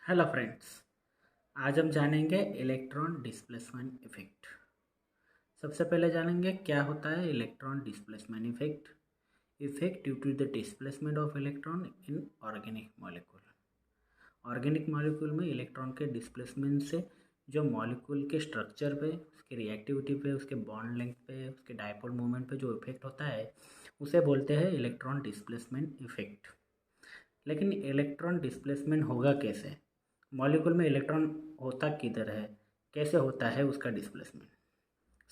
Hello friends. आज हम जानेंगे इलेक्ट्रॉन डिस्प्लेसमेंट इफेक्ट। सबसे पहले जानेंगे क्या होता है electron displacement effect. Effect due to the displacement of electron in organic molecule. Organic molecule में इलेक्ट्रॉन के डिस्प्लेसमेंट से जो मॉलिक्यूल के स्ट्रक्चर पे, उसकी रिएक्टिविटी पे, उसके बॉन्ड लेंथ पे, उसके डायपोल मोमेंट पे जो इफेक्ट होता है उसे बोलते हैं इलेक्ट्रॉन डिस्प्लेसमेंट इफेक्ट। लेकिन इलेक्ट्रॉन डिस्प्लेसमेंट होगा कैसे? मॉलिक्यूल में इलेक्ट्रॉन होता किधर है, कैसे होता है उसका डिस्प्लेसमेंट।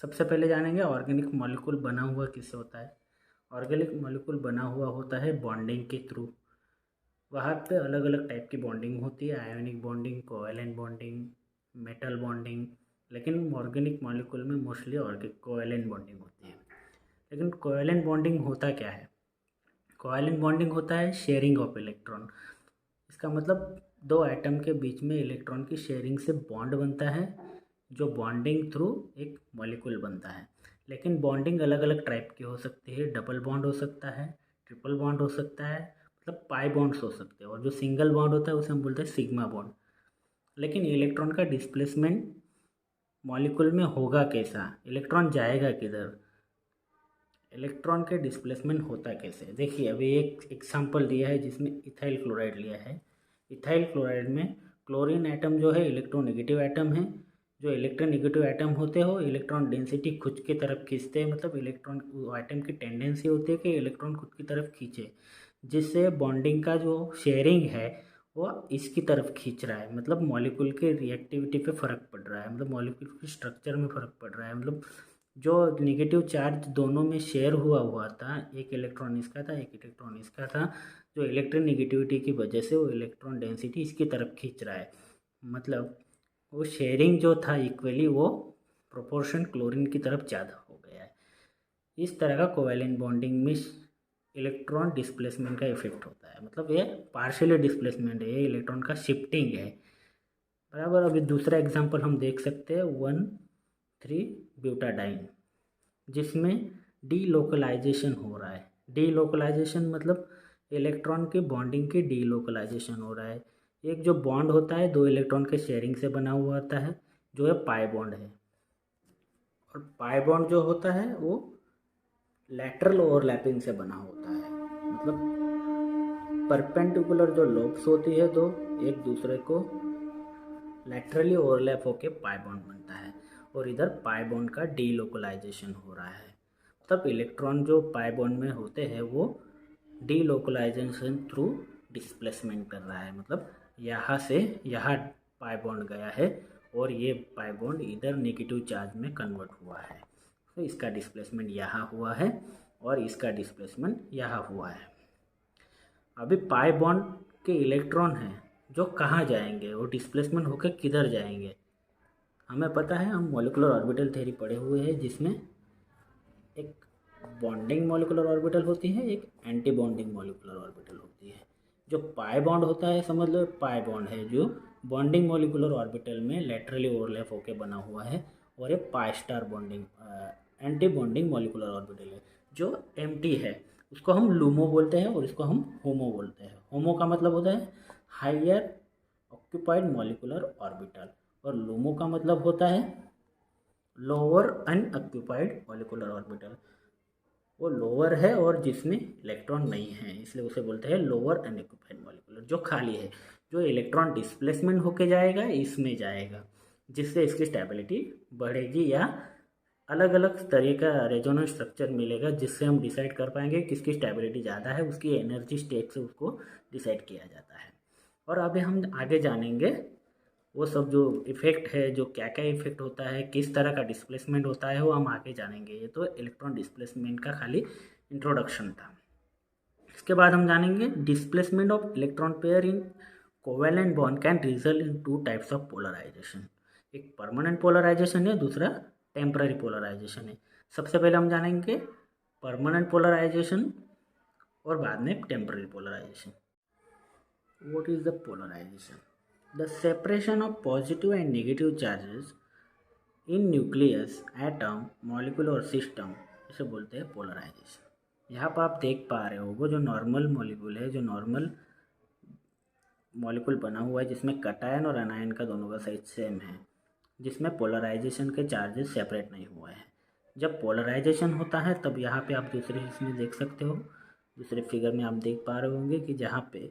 सबसे पहले जानेंगे ऑर्गेनिक मॉलिक्यूल बना हुआ किससे होता है। ऑर्गेनिक मॉलिक्यूल बना हुआ होता है बॉन्डिंग के थ्रू। वहाँ पे अलग अलग टाइप की बॉन्डिंग होती है, ionic bonding, covalent bonding, metal bonding. लेकिन ऑर्गेनिक मॉलिक्यूल में मोस्टली कोवैलेंट बॉन्डिंग होती है। लेकिन कोवैलेंट बॉन्डिंग होता क्या है? कोवैलेंट बॉन्डिंग होता है शेयरिंग ऑफ इलेक्ट्रॉन। इसका मतलब दो एटम के बीच में इलेक्ट्रॉन की शेयरिंग से बॉन्ड बनता है, जो बॉन्डिंग थ्रू एक मॉलिक्यूल बनता है। लेकिन बॉन्डिंग अलग अलग टाइप की हो सकती है। डबल बॉन्ड हो सकता है, ट्रिपल बॉन्ड हो सकता है, मतलब पाई बॉन्ड्स हो सकते हैं। और जो सिंगल बॉन्ड होता है उसे हम बोलते हैं सिग्मा बॉन्ड। लेकिन इलेक्ट्रॉन का डिस्प्लेसमेंट मॉलिक्यूल में होगा कैसा, इलेक्ट्रॉन जाएगा किधर, इलेक्ट्रॉन के डिस्प्लेसमेंट होता कैसे? देखिए, अभी एक एग्जांपल दिया है जिसमें इथाइल क्लोराइड लिया है। इथाइल क्लोराइड में क्लोरीन एटम जो है इलेक्ट्रोनेगेटिव एटम है। जो इलेक्ट्रोनेगेटिव एटम होते हो इलेक्ट्रॉन डेंसिटी खुद की तरफ खींचते हैं, मतलब इलेक्ट्रॉन एटम की टेंडेंसी होती है कि इलेक्ट्रॉन खुद की तरफ खींचे, जिससे बॉन्डिंग का जो शेयरिंग है वो इसकी तरफ खींच रहा है। मतलब मॉलिक्यूल के रिएक्टिविटी पे फ़र्क पड़ रहा है, मतलब मॉलिक्यूल के स्ट्रक्चर में फ़र्क पड़ रहा है। मतलब जो नेगेटिव चार्ज दोनों में शेयर हुआ हुआ था, एक इलेक्ट्रॉन इसका था, एक इलेक्ट्रॉन इसका था, जो इलेक्ट्रॉन नेगेटिविटी की वजह से वो इलेक्ट्रॉन डेंसिटी इसकी तरफ खींच रहा है। मतलब वो शेयरिंग जो था इक्वली, वो प्रोपोर्शन क्लोरीन की तरफ ज़्यादा हो गया है। इस तरह का कोवैलेंट बॉन्डिंग में इलेक्ट्रॉन डिस्प्लेसमेंट का इफेक्ट होता है। मतलब ये पार्शियली डिस्प्लेसमेंट है, ये इलेक्ट्रॉन का शिफ्टिंग है। बराबर। अभी दूसरा एग्जांपल हम देख सकते हैं 1,3-ब्यूटाडाइन, जिसमें डीलोकलाइजेशन हो रहा है। डीलोकलाइजेशन मतलब इलेक्ट्रॉन के बॉन्डिंग की डीलोकलाइजेशन हो रहा है। एक जो बॉन्ड होता है दो इलेक्ट्रॉन के शेयरिंग से बना हुआ होता है, जो है पाई बॉन्ड है। और पाई बॉन्ड जो होता है वो लैटरल ओवरलैपिंग से बना होता है। मतलब परपेंडिकुलर जो लोब्स होती है दो, एक दूसरे को लैटरली ओवरलैप होके पाई बॉन्ड बनता है। और इधर पाई बॉन्ड का डीलोकलाइजेशन हो रहा है। तब इलेक्ट्रॉन जो पाई बॉन्ड में होते हैं वो डीलोकलाइजेशन थ्रू डिस्प्लेसमेंट कर रहा है। मतलब यहाँ से यहाँ पाई बॉन्ड गया है और ये पाई बॉन्ड इधर नेगेटिव चार्ज में कन्वर्ट हुआ है, तो इसका डिस्प्लेसमेंट यहाँ हुआ है और इसका डिस्प्लेसमेंट यहाँ हुआ है। अभी पाई बॉन्ड के इलेक्ट्रॉन हैं जो कहाँ जाएंगे, वो डिस्प्लेसमेंट होकर किधर जाएंगे? हमें पता है, हम मॉलिक्यूलर ऑर्बिटल थ्योरी पढ़े हुए हैं, जिसमें एक बॉन्डिंग मॉलिक्यूलर ऑर्बिटल होती है, एक एंटी बॉन्डिंग मॉलिक्यूलर ऑर्बिटल होती है। जो पाई बॉन्ड होता है, समझ लो पाई बॉन्ड है जो बॉन्डिंग मॉलिक्यूलर ऑर्बिटल में लेटरली ओवरलैप होकर बना हुआ है। और ये pi star bonding anti bonding molecular orbital है जो एम्प्टी है। उसको हम लूमो बोलते हैं और इसको हम होमो बोलते हैं। होमो का मतलब होता है हायर ऑक्यूपाइड मॉलिक्यूलर ऑर्बिटल, और लूमो का मतलब होता है लोअर अनऑक्यूपाइड मॉलिक्यूलर ऑर्बिटल। वो लोअर है और जिसमें इलेक्ट्रॉन नहीं है, इसलिए उसे बोलते हैं लोअर अनऑक्यूपाइड मॉलिक्यूलर। जो खाली है, जो इलेक्ट्रॉन डिस्प्लेसमेंट होके जाएगा इसमें जाएगा, जिससे इसकी स्टेबिलिटी बढ़ेगी, या अलग अलग तरह का रेजोनेंस स्ट्रक्चर मिलेगा, जिससे हम डिसाइड कर पाएंगे किसकी स्टेबिलिटी ज़्यादा है। उसकी एनर्जी स्टेट से उसको डिसाइड किया जाता है। और अभी हम आगे जानेंगे वो सब जो इफ़ेक्ट है, जो क्या क्या इफ़ेक्ट होता है, किस तरह का डिस्प्लेसमेंट होता है, वो हम आगे जानेंगे। ये तो इलेक्ट्रॉन डिस्प्लेसमेंट का खाली इंट्रोडक्शन था। इसके बाद हम जानेंगे displacement of electron pair in covalent bond can result in two types of polarization. एक परमानेंट पोलराइजेशन है, दूसरा टेम्पररी पोलराइजेशन है। सबसे पहले हम जानेंगे परमानेंट पोलराइजेशन और बाद में temporary polarization. What is the polarization? The separation of positive and negative charges in nucleus, atom, molecule और सिस्टम, इसे बोलते हैं पोलराइजेशन। यहाँ पर आप देख पा रहे हो वो जो नॉर्मल मॉलिक्यूल है, जो नॉर्मल मॉलिक्यूल बना हुआ है जिसमें कटायन और अनायन का दोनों का साइज सेम है, जिसमें पोलराइजेशन के चार्जेस सेपरेट नहीं हुए हैं। जब पोलराइजेशन होता है तब यहाँ पे आप दूसरे इसमें देख सकते हो, दूसरे फिगर में आप देख पा रहे होंगे कि जहाँ पे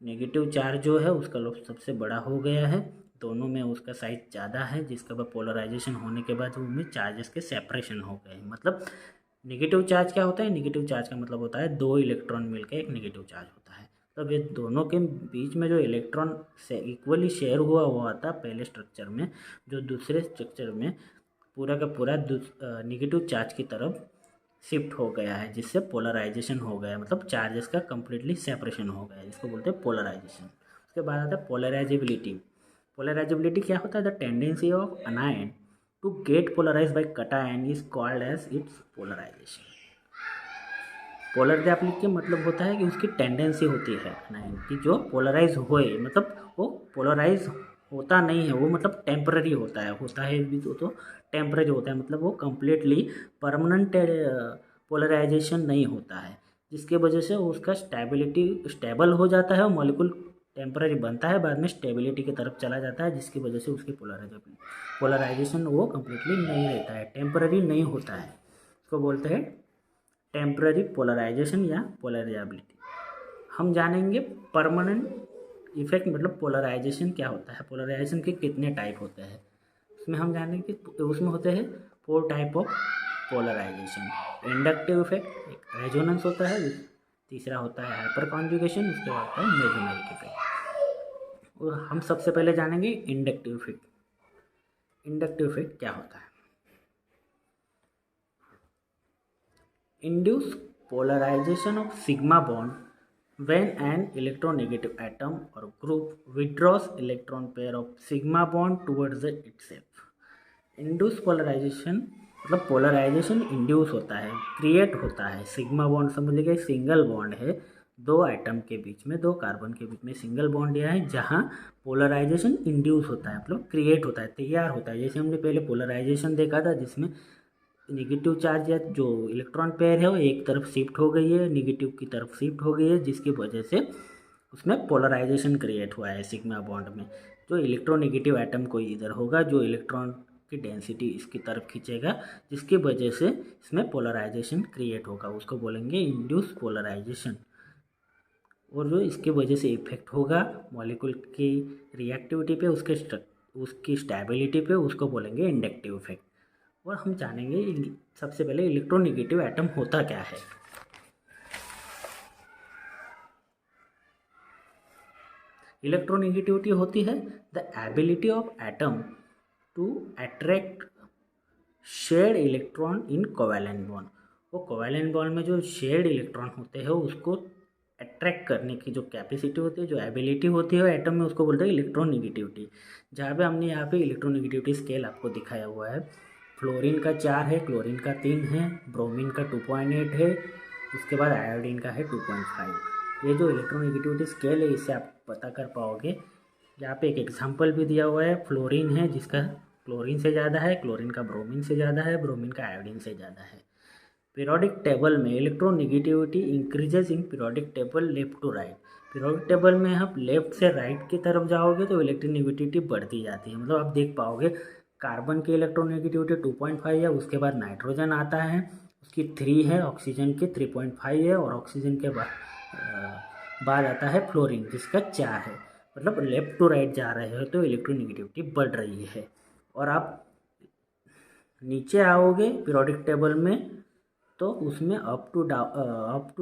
नेगेटिव चार्ज जो है उसका लोब सबसे बड़ा हो गया है, दोनों में उसका साइज ज़्यादा है, जिसके बाद पोलराइजेशन होने के बाद उनमें चार्जेस के सेपरेशन हो गए। मतलब नेगेटिव चार्ज क्या होता है? नेगेटिव चार्ज का मतलब होता है दो इलेक्ट्रॉन मिलकर एक नेगेटिव चार्ज होता है। तब ये दोनों के बीच में जो इलेक्ट्रॉन से इक्वली शेयर हुआ था पहले स्ट्रक्चर में, जो दूसरे स्ट्रक्चर में पूरा का पूरा नेगेटिव चार्ज की तरफ शिफ्ट हो गया है, जिससे पोलराइजेशन हो गया, मतलब चार्जेस का कंप्लीटली सेपरेशन हो गया है, जिसको बोलते हैं पोलराइजेशन। उसके बाद आता है पोलराइजेबिलिटी। पोलराइजेबिलिटी क्या होता है? The tendency of anion to get polarize by cation is called as its polarization. Polarizability का मतलब होता है कि उसकी टेंडेंसी होती है अनायन की जो पोलराइज होए, मतलब वो पोलराइज होता नहीं है, वो मतलब टेम्पररी होता है भी तो टेम्पररी होता है, मतलब वो कम्प्लीटली परमानेंट पोलराइजेशन नहीं होता है, जिसके वजह से उसका स्टेबल हो जाता है और मॉलिक्यूल टेम्पररी बनता है, बाद में स्टेबिलिटी की तरफ चला जाता है, जिसकी वजह से उसकी पोलराइजेशन वो कम्प्लीटली नहीं रहता है, टेम्पररी नहीं होता है। उसको बोलते हैं टेम्पररी पोलराइजेशन या पोलराइजेबिलिटी। हम जानेंगे परमानेंट इफेक्ट मतलब पोलराइजेशन क्या होता है, पोलराइजेशन के कितने टाइप होते हैं। उसमें हम जानेंगे उसमें होते हैं 4 type of polarization. Inductive effect, एक रेजोनेंस होता है, तीसरा होता है हाइपर कॉन्जुगेशन, उसके बाद होता है मेसोमेरिक इफेक्ट। और हम सबसे पहले जानेंगे इंडक्टिव इफेक्ट। इंडक्टिव इफेक्ट क्या होता है? Induce polarization of sigma bond when an electronegative atom or group withdraws electron pair of sigma bond towards itself. Induce polarization मतलब पोलराइजेशन इंड्यूस होता है, क्रिएट होता है। सिग्मा बॉन्ड समझ लीजिए सिंगल बॉन्ड है, दो एटम के बीच में, दो कार्बन के बीच में सिंगल बॉन्ड यह है जहाँ पोलराइजेशन इंड्यूस होता है, मतलब क्रिएट होता है, तैयार होता है। जैसे हमने पहले पोलराइजेशन देखा था जिसमें नेगेटिव चार्ज या जो इलेक्ट्रॉन पेयर है वो एक तरफ शिफ्ट हो गई है, नेगेटिव की तरफ शिफ्ट हो गई है, जिसकी वजह से उसमें पोलराइजेशन क्रिएट हुआ है सिग्मा बॉन्ड में। जो इलेक्ट्रोनेगेटिव एटम कोई इधर होगा जो इलेक्ट्रॉन की डेंसिटी इसकी तरफ खींचेगा, जिसकी वजह से इसमें पोलराइजेशन क्रिएट होगा, उसको बोलेंगे इंड्यूस पोलराइजेशन। और जो इसकी वजह से इफेक्ट होगा मॉलिक्यूल की रिएक्टिविटी पे, उसकी स्टेबिलिटी पे, उसको बोलेंगे इंडक्टिव इफेक्ट। और हम जानेंगे सबसे पहले इलेक्ट्रोनेगेटिव एटम होता क्या है। इलेक्ट्रोनेगेटिविटी होती है the ability of atom to attract shared electron in covalent bond. वो कोवैलेंट बॉन्ड में जो शेयर्ड इलेक्ट्रॉन होते हैं उसको अट्रैक्ट करने की जो कैपेसिटी होती है, जो एबिलिटी होती है एटम में, उसको बोलते हैं इलेक्ट्रोनेगेटिविटी। जहाँ पे हमने यहाँ पे इलेक्ट्रोनेगेटिविटी स्केल आपको दिखाया हुआ है। फ्लोरीन का 4 है, क्लोरीन का 3 है, ब्रोमीन का 2.8 है, उसके बाद आयोडीन का है 2.5। ये जो इलेक्ट्रोनेगेटिविटी स्केल है इससे आप पता कर पाओगे। यहाँ पे एक एग्जांपल भी दिया हुआ है, फ्लोरीन है जिसका क्लोरीन से ज़्यादा है, क्लोरीन का ब्रोमीन से ज़्यादा है, ब्रोमीन का आयोडीन से ज़्यादा है। पीरियोडिक टेबल में electronegativity increases in periodic table left to right. Periodic table में आप लेफ्ट से राइट की तरफ जाओगे तो इलेक्ट्रोनेगेटिविटी बढ़ती जाती है, मतलब आप देख पाओगे कार्बन की इलेक्ट्रोनेगेटिविटी 2.5 है, उसके बाद नाइट्रोजन आता है उसकी 3 है, ऑक्सीजन की 3.5 है, और ऑक्सीजन के बाद आता है फ्लोरीन जिसका 4 है। मतलब लेफ्ट टू राइट जा रहे हो तो इलेक्ट्रोनेगेटिविटी बढ़ रही है। और आप नीचे आओगे पीरियोडिक टेबल में तो उसमें अप टू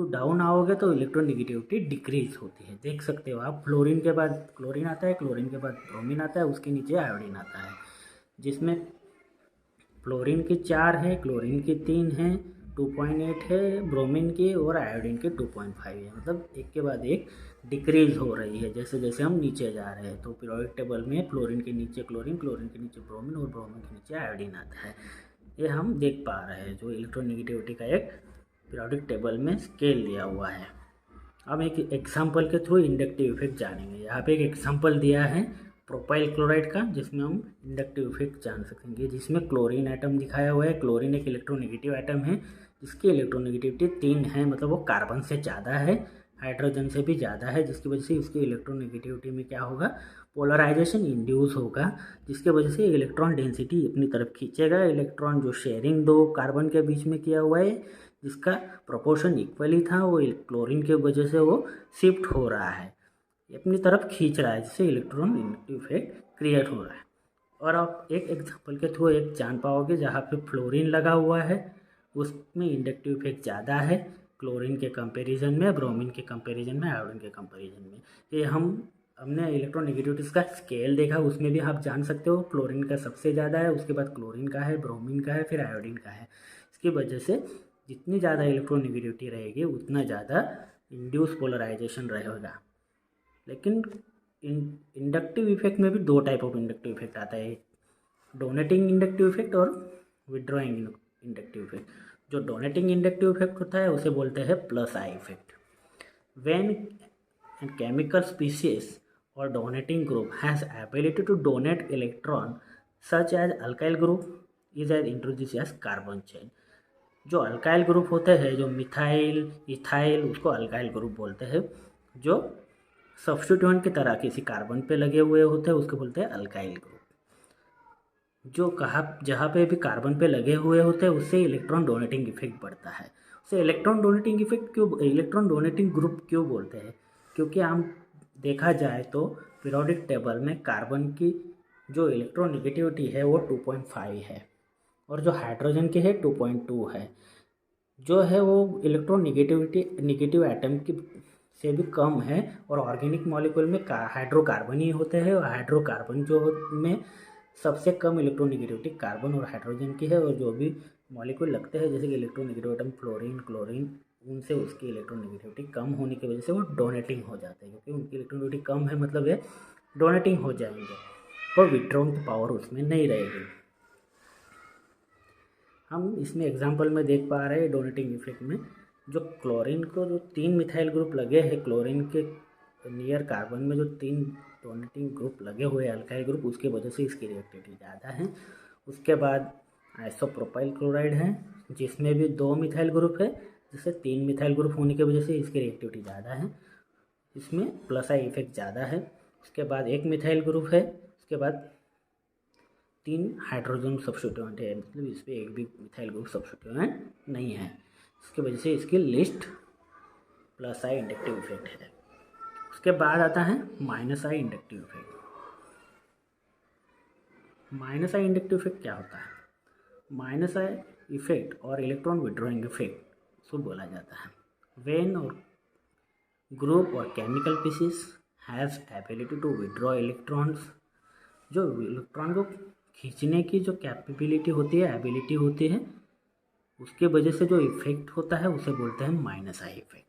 डाउन आओगे तो इलेक्ट्रोनेगेटिविटी डिक्रीज होती है। देख सकते हो आप, फ्लोरीन के बाद क्लोरीन आता है, क्लोरीन के बाद ब्रोमीन आता है, उसके नीचे आयोडीन आता है, जिसमें फ्लोरीन की 4 है, क्लोरीन की 3 है, 2.8 है ब्रोमीन की, और आयोडीन की 2.5 है। मतलब एक के बाद एक डिक्रीज हो रही है जैसे जैसे हम नीचे जा रहे हैं। तो पीरियोडिक टेबल में फ्लोरीन के नीचे क्लोरीन, क्लोरीन के नीचे ब्रोमीन और ब्रोमीन के नीचे आयोडीन आता है। ये हम देख पा रहे हैं जो इलेक्ट्रोनेगेटिविटी का एक पीरियोडिक टेबल में स्केल दिया हुआ है। अब एक एग्जांपल के थ्रू इंडक्टिव इफेक्ट जानेंगे। यहाँ पे एक एग्जांपल दिया है प्रोपाइल क्लोराइड का, जिसमें हम इंडक्टिव इफेक्ट जान सकेंगे, जिसमें क्लोरीन एटम दिखाया हुआ है। क्लोरीन एक इलेक्ट्रोनेगेटिव एटम है जिसकी इलेक्ट्रोनेगेटिविटी 3 है, मतलब वो कार्बन से ज़्यादा है। हाइड्रोजन से भी ज़्यादा है, जिसकी वजह से इसकी इलेक्ट्रोनेगेटिविटी में क्या होगा, पोलराइजेशन इंड्यूस होगा, जिसके वजह से इलेक्ट्रॉन डेंसिटी अपनी तरफ खींचेगा। इलेक्ट्रॉन जो शेयरिंग दो कार्बन के बीच में किया हुआ है, जिसका प्रोपोर्शन इक्वली था, वो क्लोरीन के वजह से वो शिफ्ट हो रहा है, अपनी तरफ खींच रहा है, जिससे इलेक्ट्रॉन इंडक्टिव इफेक्ट क्रिएट हो रहा है। और आप एक एग्जाम्पल के थ्रू एक जान पाओगे, जहाँ पे फ्लोरीन लगा हुआ है उसमें इंडक्टिव इफेक्ट ज़्यादा है क्लोरीन के कंपैरिजन में, ब्रोमीन के कंपैरिजन में, आयोडीन के कंपैरिजन में। ये हमने इलेक्ट्रोनेगेटिविटीज़ का स्केल देखा, उसमें भी आप जान सकते हो क्लोरीन का सबसे ज़्यादा है, उसके बाद क्लोरीन का है, ब्रोमीन का है, फिर आयोडीन का है। इसकी वजह से जितनी ज़्यादा इलेक्ट्रोनेगेटिविटी रहेगी उतना ज़्यादा इंड्यूस पोलराइजेशन रहेगा। लेकिन इंडक्टिव इफेक्ट में भी दो टाइप ऑफ इंडक्टिव इफेक्ट आता है, डोनेटिंग इंडक्टिव इफेक्ट और विड्रॉइंग इंडक्टिव इफेक्ट। जो डोनेटिंग इंडक्टिव इफेक्ट होता है उसे बोलते हैं plus I effect. When chemical species और donating group has ability to donate electron such as alkyl group is as introduce as carbon chain. जो alkyl group होते हैं, जो मिथाइल इथाइल, उसको अल्काइल ग्रुप बोलते हैं। जो सब्स्टिट्यूएंट की तरह किसी कार्बन पे लगे हुए होते हैं उसको बोलते हैं अल्काइल ग्रुप। जो जहाँ पे भी कार्बन पे लगे हुए होते हैं उससे इलेक्ट्रॉन डोनेटिंग इफेक्ट बढ़ता है। उसे इलेक्ट्रॉन डोनेटिंग इफेक्ट क्यों, इलेक्ट्रॉन डोनेटिंग ग्रुप क्यों बोलते हैं? क्योंकि हम देखा जाए तो पीरियोडिक टेबल में कार्बन की जो इलेक्ट्रोनेगेटिविटी है वो 2.5 है, और जो हाइड्रोजन की है 2.2 है। जो है वो इलेक्ट्रोनेगेटिविटी नेगेटिव एटम की से भी कम है, और ऑर्गेनिक मॉलिक्यूल में हाइड्रोकार्बन ही होते हैं, और हाइड्रोकार्बन में सबसे कम इलेक्ट्रोनेगेटिविटी कार्बन और हाइड्रोजन की है। और जो भी मॉलिक्यूल लगते हैं जैसे कि इलेक्ट्रोनेगेटिव एटम फ्लोरीन, क्लोरीन, उनसे उसकी इलेक्ट्रोनेगेटिविटी कम होने की वजह से वो डोनेटिंग हो जाते हैं, क्योंकि उनकी इलेक्ट्रोनेगेटिविटी कम है, मतलब ये डोनेटिंग हो जाएंगे और विड्रॉइंग की पावर उसमें नहीं रहेगी। हम इसमें एग्जाम्पल में देख पा रहे हैं डोनेटिंग इफेक्ट में, जो क्लोरीन को जो 3 मिथाइल ग्रुप लगे हैं क्लोरीन के नियर कार्बन में, जो 3 डोनेटिंग ग्रुप लगे हुए हैं अल्काइल ग्रुप, उसके वजह से इसकी रिएक्टिविटी ज़्यादा है। उसके बाद आइसोप्रोपाइल क्लोराइड है, जिसमें भी 2 मिथाइल ग्रुप है, जिससे 3 मिथाइल ग्रुप होने की वजह से इसकी रिएक्टिविटी ज़्यादा है, इसमें प्लस आई इफेक्ट ज़्यादा है। उसके बाद 1 मिथाइल ग्रुप है, उसके बाद 3 हाइड्रोजन सब्स्टिट्यूएंट है, मतलब इस पर एक भी मिथाइल ग्रुप सब्स्टिट्यूएंट नहीं है, इसकी वजह से इसकी list plus I inductive effect है। उसके बाद आता है minus I inductive effect. Minus I inductive effect क्या होता है? माइनस आई इफेक्ट और इलेक्ट्रॉन विड्रॉइंग इफेक्ट उसको बोला जाता है व्हेन और ग्रुप और chemical species has ability to withdraw electrons. जो इलेक्ट्रॉन को खींचने की जो कैपेबिलिटी होती है, एबिलिटी होती है, उसके वजह से जो इफेक्ट होता है उसे बोलते हैं माइनस आई इफेक्ट,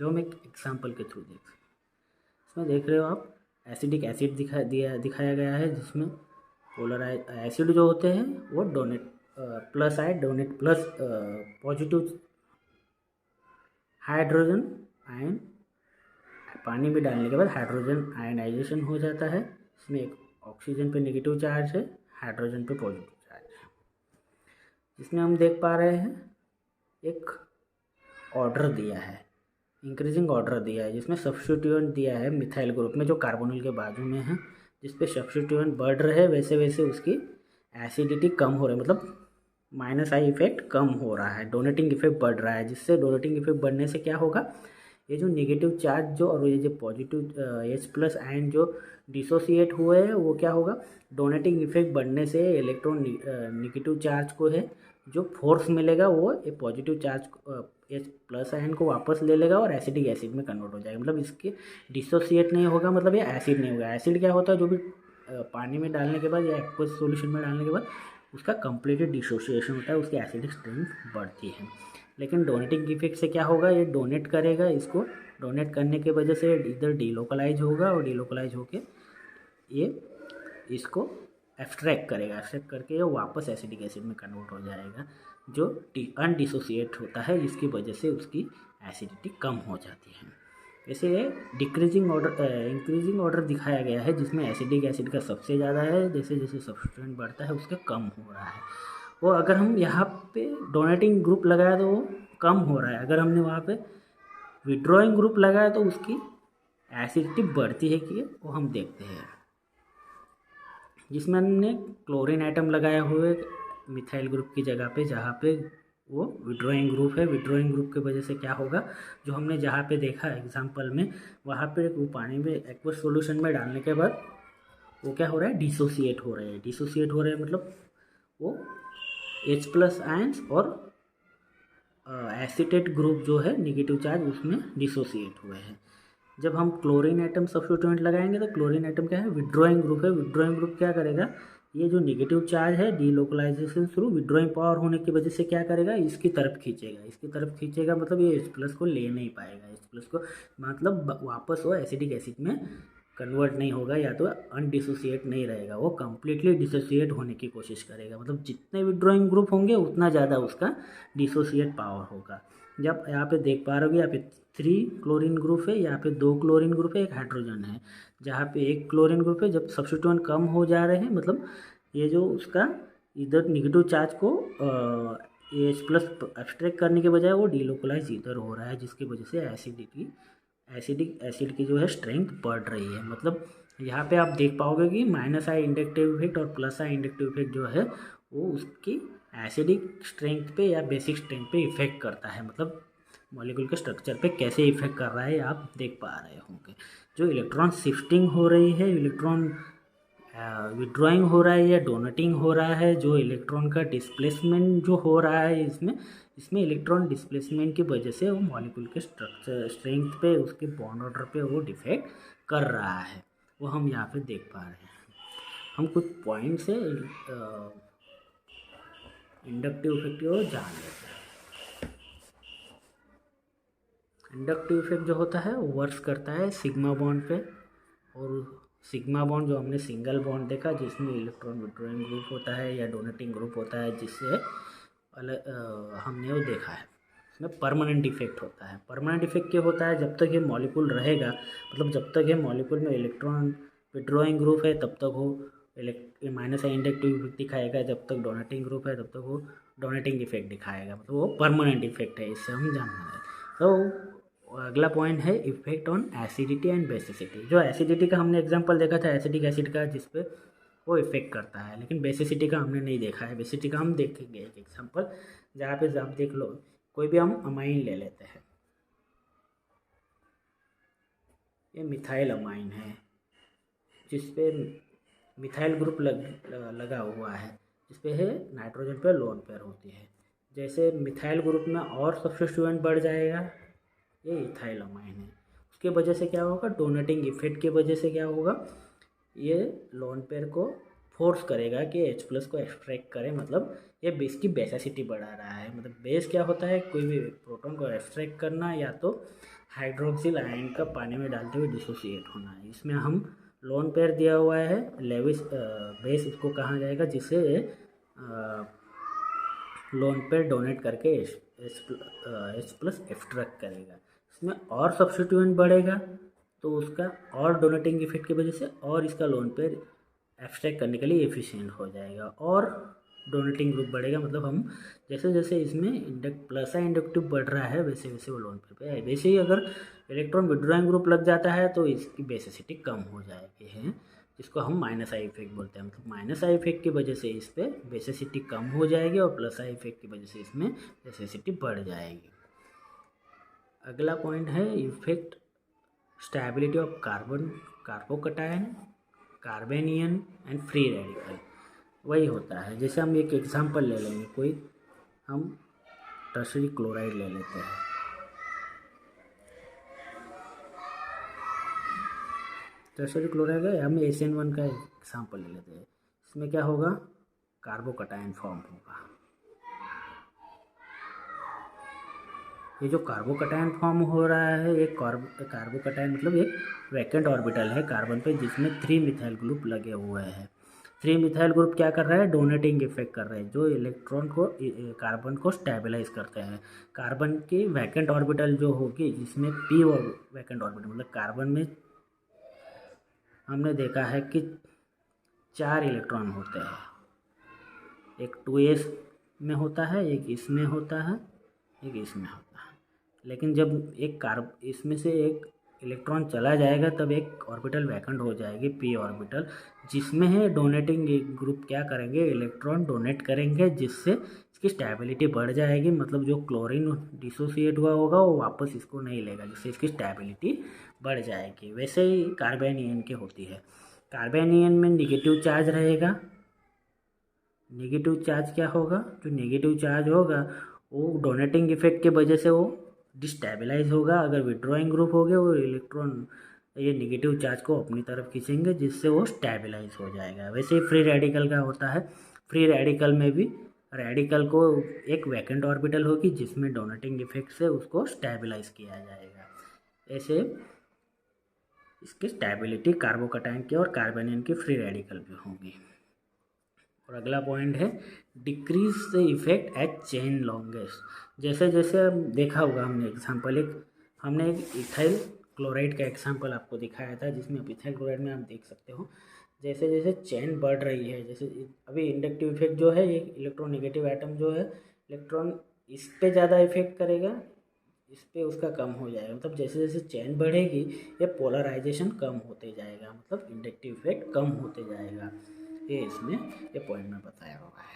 जो हम एक एग्जाम्पल के थ्रू देख सकते हैं। इसमें देख रहे हो आप एसिडिक एसिड दिखाया गया है, जिसमें पोलराइज एसिड जो होते हैं वो donate plus I donate plus positive hydrogen ion, पानी में डालने के बाद हाइड्रोजन आयनाइजेशन हो जाता है। इसमें एक ऑक्सीजन पे नेगेटिव चार्ज है, हाइड्रोजन पे पॉजिटिव चार्ज है। जिसमें हम देख पा रहे हैं एक ऑर्डर दिया है, इंक्रीजिंग ऑर्डर दिया है, जिसमें सब्स्टिट्यूएंट दिया है मिथाइल ग्रुप में जो कार्बोनिल के बाजू में है, जिस पे सब्स्टिट्यूएंट बढ़ रहे हैं वैसे वैसे उसकी एसिडिटी कम हो रही है, मतलब माइनस आई इफेक्ट कम हो रहा है, डोनेटिंग इफेक्ट बढ़ रहा है। जिससे डोनेटिंग इफेक्ट बढ़ने से क्या होगा, ये जो नेगेटिव चार्ज जो और ये जो पॉजिटिव H प्लस आयन जो डिसोसिएट हुए हैं वो क्या होगा, डोनेटिंग इफेक्ट बढ़ने से इलेक्ट्रॉन नेगेटिव चार्ज को है जो फोर्स मिलेगा वो ये positive charge H plus ion को वापस ले लेगा और एसिडिक एसिड में कन्वर्ट हो जाएगा, मतलब इसके डिसोसिएट नहीं होगा, मतलब ये एसिड नहीं होगा। एसिड क्या होता है, जो भी पानी में डालने के बाद या एक्वस सॉल्यूशन में डालने के बाद उसका कंप्लीट डिसोसिएशन होता है, उसकी एसिडिक स्ट्रेंथ बढ़ती है। लेकिन डोनेटिंग इफेक्ट से क्या होगा, ये डोनेट करेगा, इसको डोनेट करने की वजह से इधर डीलोकलाइज होगा और डीलोकलाइज होके ये इसको एक्सट्रैक्ट करेगा, एक्सट्रैक्ट करके ये वापस एसिडिक एसिड में कन्वर्ट हो जाएगा, जो अनडिसोसिएट होता है, जिसकी वजह से उसकी एसिडिटी कम हो जाती है। वैसे डिक्रीजिंग ऑर्डर इंक्रीजिंग ऑर्डर दिखाया गया है, जिसमें एसिडिक एसिड का सबसे ज़्यादा है, जैसे जैसे सब्स्टिट्यूएंट बढ़ता है उसका कम हो रहा है। वो अगर हम यहाँ पे डोनेटिंग ग्रुप लगाया तो वो कम हो रहा है, अगर हमने वहाँ पे विड्रॉइंग ग्रुप लगा है तो उसकी एसिडिटी बढ़ती है कि वो हम देखते हैं। जिसमें हमने क्लोरीन आइटम लगाया हुए मिथाइल ग्रुप की जगह पे, जहाँ पे वो विड्रॉइंग ग्रुप है। विड्रॉइंग ग्रुप की वजह से क्या होगा, जो हमने जहाँ पे देखा एग्जांपल में, वहाँ पे वो पानी में एक्वस सॉल्यूशन में डालने के बाद वो क्या हो रहा है, डिसोसिएट हो रहे हैं। डिसोसिएट हो रहे हैं मतलब वो H+ आयंस और एसिटेट ग्रुप जो है नेगेटिव चार्ज उसमें डिसोसिएट हुए हैं। जब हम क्लोरीन आइटम सब्स्टिट्यूएंट लगाएंगे तो क्लोरीन आइटम क्या है, विड्रॉइंग ग्रुप है। विड्रॉइंग ग्रुप क्या करेगा, ये जो नेगेटिव चार्ज है डीलोकलाइजेशन थ्रू विड्रॉइंग पावर होने की वजह से क्या करेगा, इसकी तरफ खींचेगा। इसकी तरफ खींचेगा मतलब ये H+ को ले नहीं पाएगा। H+ को मतलब वापस वो एसिडिक एसिड में कन्वर्ट नहीं होगा या तो अनडिसोसिएट नहीं रहेगा, वो कम्प्लीटली डिसोसिएट होने की कोशिश करेगा। मतलब जितने विड्रॉइंग ग्रुप होंगे उतना ज़्यादा उसका डिसोसिएट पावर होगा। जब यहाँ पे देख पा रहे हो, यहाँ पे 3 क्लोरीन ग्रुप है, यहाँ पे 2 क्लोरीन ग्रुप है, एक हाइड्रोजन है। जहाँ पे एक क्लोरीन ग्रुप है, जब सब्स्टिट्यूएंट कम हो जा रहे हैं मतलब ये जो उसका इधर नेगेटिव चार्ज को H+ एब्स्ट्रैक्ट करने के बजाय वो डीलोकलाइज इधर हो रहा है, जिसकी वजह से एसिडिक एसिड की जो है स्ट्रेंथ बढ़ रही है। मतलब यहाँ पे आप देख पाओगे कि -I इंडक्टिव इफेक्ट और +I इंडक्टिव इफेक्ट जो है वो उसकी एसिडिक स्ट्रेंथ पे या बेसिक स्ट्रेंथ पे इफेक्ट करता है। मतलब मॉलिक्यूल के स्ट्रक्चर पे कैसे इफेक्ट कर रहा है आप देख पा रहे होंगे। जो इलेक्ट्रॉन शिफ्टिंग हो रही है, इलेक्ट्रॉन विड्रॉइंग हो रहा है या डोनेटिंग हो रहा है, जो इलेक्ट्रॉन का डिस्प्लेसमेंट जो हो रहा है इसमें इलेक्ट्रॉन डिस्प्लेसमेंट की वजह से वो मॉलिक्यूल के स्ट्रक्चर स्ट्रेंथ पे, उसके बॉन्ड ऑर्डर पे वो डिफेक्ट कर रहा है। वो हम यहाँ पे देख पा रहे हैं। हम कुछ पॉइंट से इंडक्टिव इफेक्ट को जान लेते हैं। इंडक्टिव इफेक्ट जो होता है वो वर्क करता है सिग्मा बॉन्ड पे, और सिग्मा बॉन्ड जो हमने सिंगल बॉन्ड देखा जिसमें इलेक्ट्रॉन विड्रॉइंग ग्रुप होता है या डोनेटिंग ग्रुप होता है, जिससे हमने वो देखा है। इसमें परमानेंट इफेक्ट होता है। परमानेंट इफेक्ट क्या होता है, जब तक ये मॉलिक्यूल रहेगा, मतलब जब तक ये मॉलिक्यूल में इलेक्ट्रॉन विड्रॉइंग ग्रुप है तब तक वो -I इंडक्टिव इफेक्ट दिखाएगा, जब तक डोनेटिंग ग्रुप है तब तक वो डोनेटिंग इफेक्ट दिखाएगा। मतलब वो परमानेंट इफेक्ट है, इससे हम जानना है। तो अगला पॉइंट है effect on acidity and basicity. जो एसिडिटी का हमने एग्जांपल देखा था एसिडिक एसिड का, जिसपे वो इफेक्ट करता है, लेकिन बेसिसिटी का हमने नहीं देखा है। बेसिसिटी का हम देखेंगे एक एग्जांपल, जहाँ पे आप देख लो, कोई भी हम अमाइन ले लेते हैं। ये मिथाइल अमाइन है जिसपे मिथाइल ग्रुप लगा हुआ है, जिसपे है नाइट्रोजन पे लोन पेयर होती है। जैसे मिथाइल ग्रुप में और सब्स्टिट्यूएंट बढ़ जाएगा, ये इथाइल अमाइन है। उसके वजह से क्या होगा, डोनेटिंग इफेक्ट की वजह से क्या होगा, ये लोन पेयर को फोर्स करेगा कि H+ को एक्सट्रैक्ट करे। मतलब ये बेस की बेसिसिटी बढ़ा रहा है। मतलब बेस क्या होता है, कोई भी प्रोटॉन को एक्सट्रैक्ट करना या तो हाइड्रोक्सिल आयन का पानी में डालते हुए डिसोसिएट होना है। इसमें हम लोन पेयर दिया हुआ है लेविस बेस, उसको कहा जाएगा, जिसे लोन पेयर डोनेट करके H+ एक्सट्रैक्ट करेगा। इसमें और सब्स्टिट्यूएंट बढ़ेगा तो उसका और डोनेटिंग इफेक्ट की वजह से और इसका लोन पेयर एक्सट्रैक्ट करने के लिए एफिशिएंट हो जाएगा, और डोनेटिंग ग्रुप बढ़ेगा। मतलब हम जैसे जैसे इसमें +I इंडक्टिव बढ़ रहा है वैसे वैसे वो लोन पेयर पे है। वैसे ही अगर इलेक्ट्रॉन विड्रॉइंग ग्रुप लग जाता है तो इसकी बेसिसिटी कम हो जाएगी है, जिसको हम -I इफेक्ट बोलते हैं। मतलब -I इफेक्ट की वजह से इस पर बेसिसिटी कम हो जाएगी और +I इफेक्ट की वजह से इसमें बेसिसिटी बढ़ जाएगी। अगला पॉइंट है effect stability of carbocation, carbanion and free radical. वही होता है, जैसे हम एक एग्जांपल ले लेंगे, कोई हम टर्शियरी क्लोराइड ले लेते हैं। टर्शियरी क्लोराइड है, हम SN1 का एग्जांपल ले लेते हैं। इसमें क्या होगा, कार्बोकटायन फॉर्म होगा। ये जो कार्बोकटायन फॉर्म हो रहा है, एक कार्बोकटायन मतलब एक वैकेंट ऑर्बिटल है कार्बन पे, जिसमें 3 मिथाइल ग्रुप लगे हुए हैं। 3 मिथाइल ग्रुप क्या कर रहा है, डोनेटिंग इफेक्ट कर रहे हैं, जो इलेक्ट्रॉन को कार्बन को स्टेबलाइज करते हैं। कार्बन की वैकेंट ऑर्बिटल जो होगी, जिसमें p वैकेंट ऑर्बिटल, मतलब कार्बन में हमने देखा है कि 4 इलेक्ट्रॉन होते हैं। एक 2s में होता है, एक इसमें होता है, एक इसमें होता है। लेकिन जब एक कार्ब इसमें से एक इलेक्ट्रॉन चला जाएगा तब एक ऑर्बिटल वैकेंट हो जाएगी, पी ऑर्बिटल, जिसमें है डोनेटिंग ग्रुप क्या करेंगे, इलेक्ट्रॉन डोनेट करेंगे, जिससे इसकी स्टेबिलिटी बढ़ जाएगी। मतलब जो क्लोरीन डिसोसिएट हुआ होगा वो वापस इसको नहीं लेगा, जिससे इसकी स्टेबिलिटी बढ़ जाएगी। वैसे ही कार्बेनियन की होती है। कार्बेनियन में निगेटिव चार्ज रहेगा। नेगेटिव चार्ज क्या होगा, जो नेगेटिव चार्ज होगा वो डोनेटिंग इफेक्ट के वजह से वो डिस्टेबलाइज होगा। अगर विड्रॉइंग ग्रुप हो गया वो इलेक्ट्रॉन ये नेगेटिव चार्ज को अपनी तरफ खींचेंगे, जिससे वो स्टेबलाइज हो जाएगा। वैसे ही फ्री रेडिकल का होता है। फ्री रेडिकल में भी रेडिकल को एक वैकेंट ऑर्बिटल होगी, जिसमें डोनेटिंग इफेक्ट से उसको स्टेबलाइज किया जाएगा। ऐसे इसकी स्टेबिलिटी कार्बोकैटायन की और कार्बेनियन की फ्री रेडिकल भी होंगी। और अगला पॉइंट है decrease the effect at chain longest. जैसे जैसे देखा होगा हमने एग्जांपल, हमने एक इथाइल क्लोराइड का एग्जांपल आपको दिखाया था, जिसमें आप इथाइल क्लोराइड में आप देख सकते हो जैसे जैसे चेन बढ़ रही है, जैसे अभी इंडक्टिव इफेक्ट जो है, ये इलेक्ट्रोनेगेटिव एटम जो है, इलेक्ट्रॉन इस पे ज़्यादा इफेक्ट करेगा, इस पे उसका कम हो जाएगा। मतलब जैसे जैसे चेन बढ़ेगी ये पोलराइजेशन कम होते जाएगा, मतलब इंडक्टिव इफेक्ट कम होते जाएगा। ये इसमें ये पॉइंट में बताया हुआ है।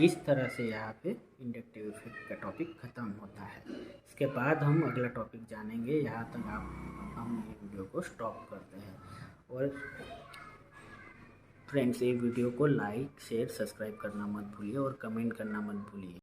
इस तरह से यहाँ पे इंडक्टिव इफेक्ट का टॉपिक ख़त्म होता है। इसके बाद हम अगला टॉपिक जानेंगे। यहाँ तक हम ये वीडियो को स्टॉप करते हैं। और फ्रेंड्स, ये वीडियो को लाइक शेयर सब्सक्राइब करना मत भूलिए और कमेंट करना मत भूलिए।